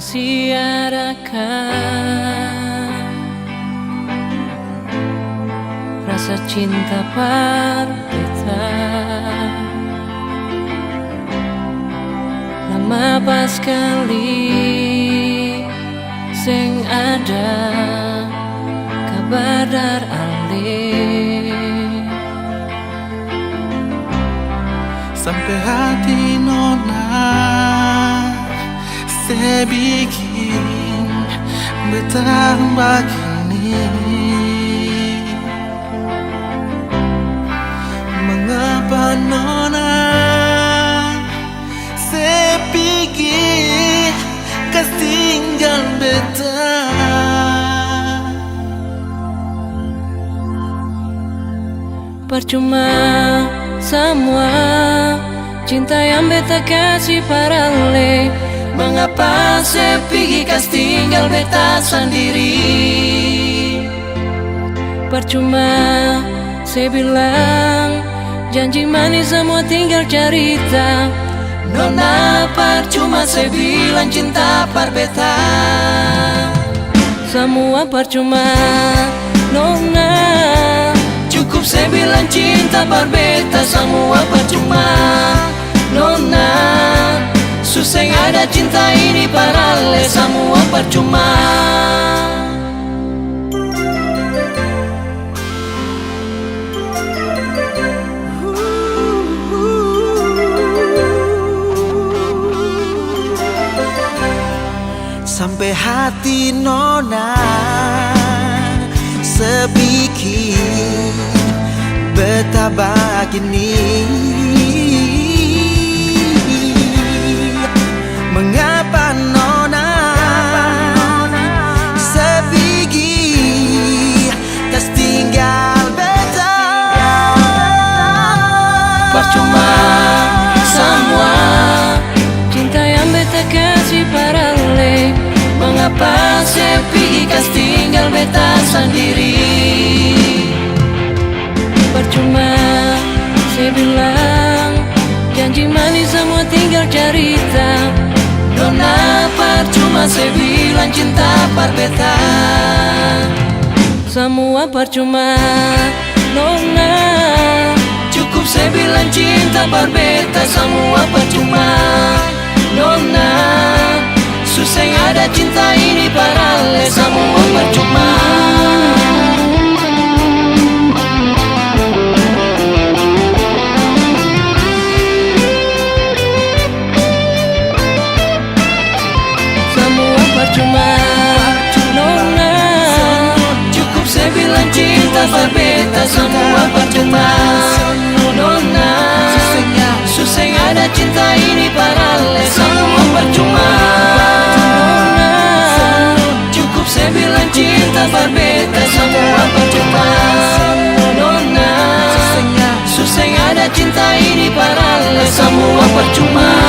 mensiarakan rasa cinta parbeta. Lama pas sekali sing ada kabar dar alih, sampai hati nona saya bikin bertambah kini. Mengapa nona saya pikir kau tinggal beta. Percuma semua cinta yang beta kasih parale. Mengapa saya pergi kas tinggal beta sendiri. Percuma saya bilang janji manis semua tinggal cerita. Nona percuma saya bilang cinta par beta. Semua percuma nona. Cukup saya bilang cinta par beta. Semua percuma nona. Susah ada cinta ini parale. Semua percuma. Sampai hati nona sebikin betapa gini. Mengapa nona sepigi kas tinggal beta. Percuma semua cinta yang beta kasih parale. Mengapa saya pergi kas tinggal beta sendiri. Percuma saya bilang janji manis semua tinggal cerita. Nona percuma saya bilang cinta par beta. Semua percuma nona. Cukup saya bilang cinta par beta. Semua percuma nona. Susah ada cinta ini parale. Semua percuma. Semua percuma nona. Cukup saya bilang cinta par beta. Semua percuma nona. Susah ada cinta ini parale. Semua percuma. Saya bilang cinta par beta. Semua percuma nona. Susah ada cinta ini parale. Semua percuma.